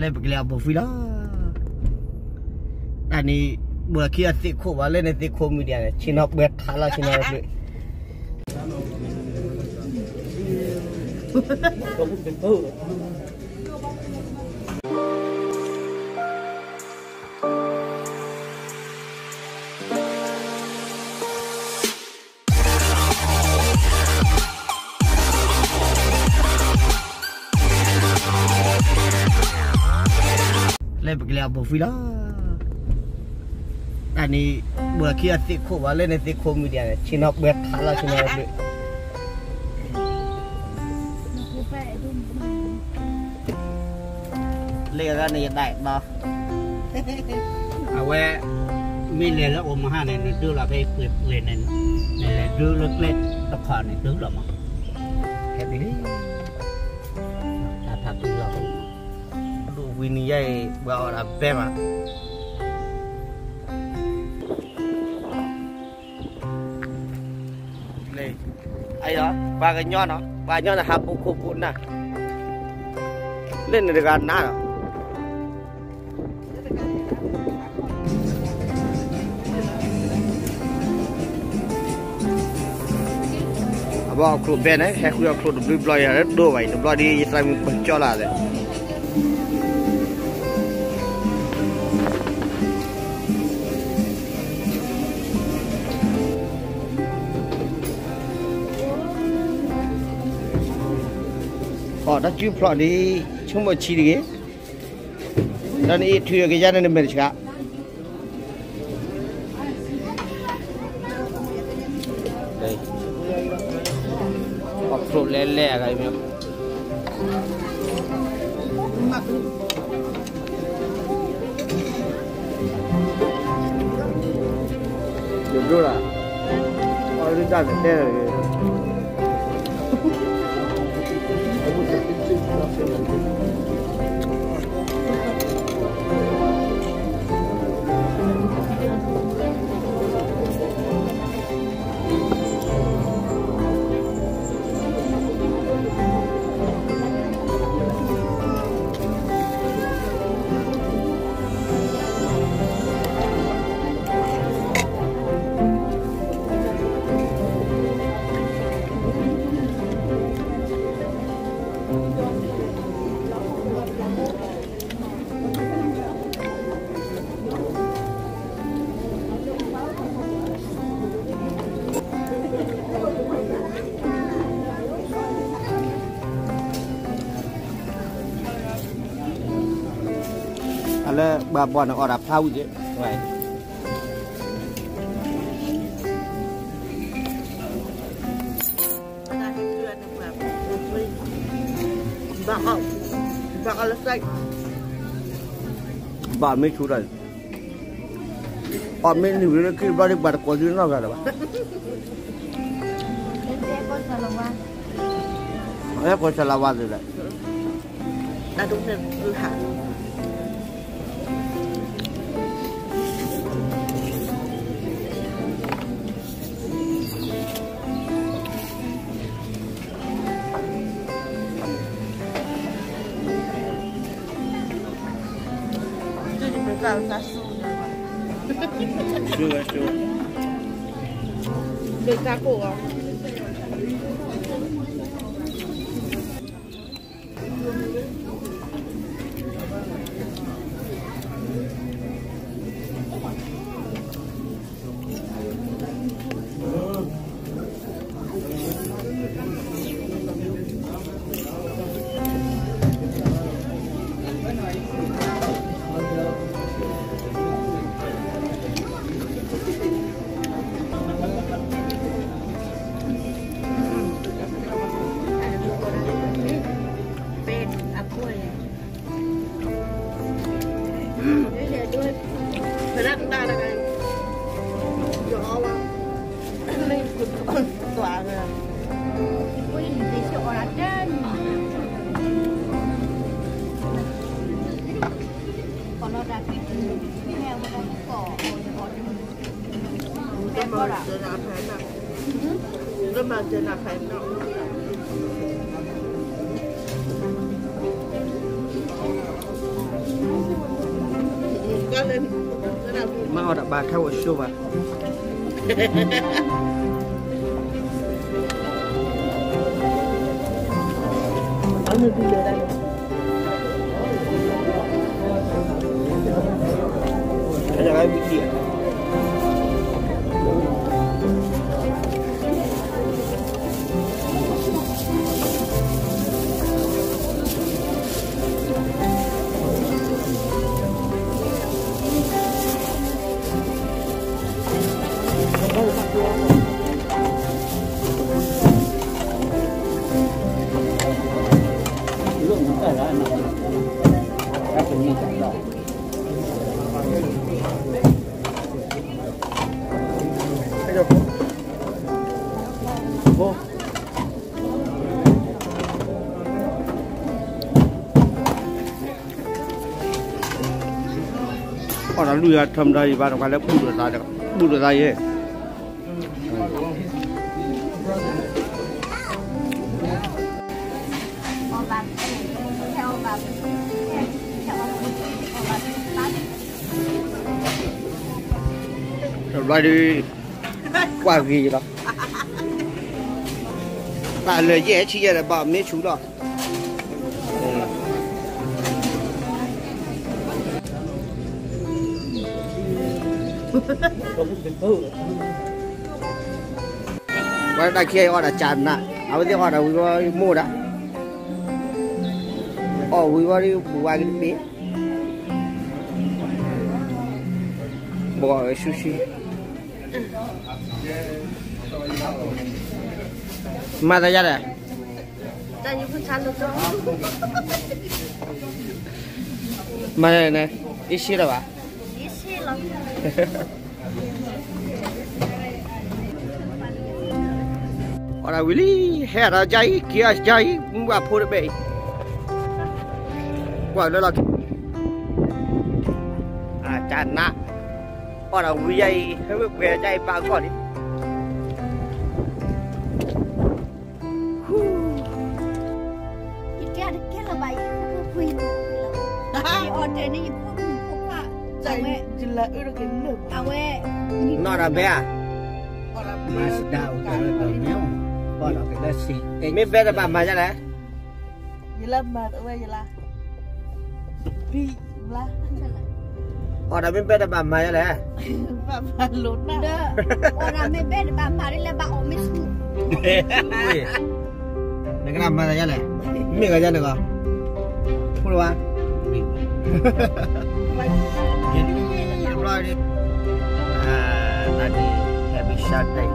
lên bực leo bực phi đó anh đi bữa kia tiệc khô vào lên tiệc khô mình đi chỉ học bẹt thả là chỉ học bẹt lên bực leo bực phi đó anh đi bữa kia tiệc khô vào lên tiệc khô mình đi chỉ học bẹt thả là chỉ học bẹt lên ra này đại bao à que mi lênแล้วอมห้าเนี่ยดื้อละไปเปิดเลยเนี่ยดื้อเล็กๆตะขอเนี่ยดื้อหรอมั้ง cái gìถ้าถักดื้อเรา ดูวินิยัยว่าอะไรแบบอ่ะเลยไอ้เนาะปลากันย้อนเนาะปลาย้อนนะฮับบุกๆนะเล่นในการน้าเหรอบอกครูเป็นไงแค่คุยกับครูดูบลอยอะไรดูไว้ดูบลอยดีสไลม์มันจ่อละเลยอ๋อถ้าจิ้มพลอยดีชั่วโมงชีดีแล้วนี่ทุยกันยันนี่ไม่ได้ช่ะโปรเล่ๆอะไรมั้ยเดี๋ยวดูล่ะอ๋อรู้จักแต่อะไรบาบอนออกรับเท่าเยอะไว้บ้าอะไรใส่บ้าไม่ชูเลยอ๋อไม่หนีเลยคือบ้าเด็กบ้าคนยืนนอกกันหรอวะเอ๊ะคนสลาวาเลยแหละน่าดูเนี่ยคือหาSure. Được cá cổ không? Rất mà trên là phải nó lên cái nào mà họ đã bà theo ở show mà ở nơi bây giờ đây cái nhà cái bị điện lượng nó phải là các cái gì chẳng rõ cái đâu vô họ đã lùi thầm đây và nó phải là bù được ra ấy rồi đi qua gì đó bà lời dễ chỉ là bảo mấy chú đó và đại kia họ đã chán nè áo thì họ đã mua đã vui quá đi bù ai cái bé bỏ sushi mà ra đây đây như phân chăn được không mà này này ít xí đâu ạ ít xí lắm họ là Willy hè là cháy kia cháy và phô bể quả đó là chán nè họ là Willy hơi về cháy ba con đi cái là bài quên ở trên này cũng là chạy chỉ là được cái nước à quê nó là bé mà sẽ đào cái đầu méo bỏ vào cái đất xịt mấy bé là bà mà ra đấy vậy là mà ở đây vậy là vì là họ đã mấy bé là bà mà ra đấy bà lún nào ở là mấy bé bà mà đây là bà ôm mấy su này cái làm mà ra này mình ở ra được không không được à rồi đi tadi habis shot đây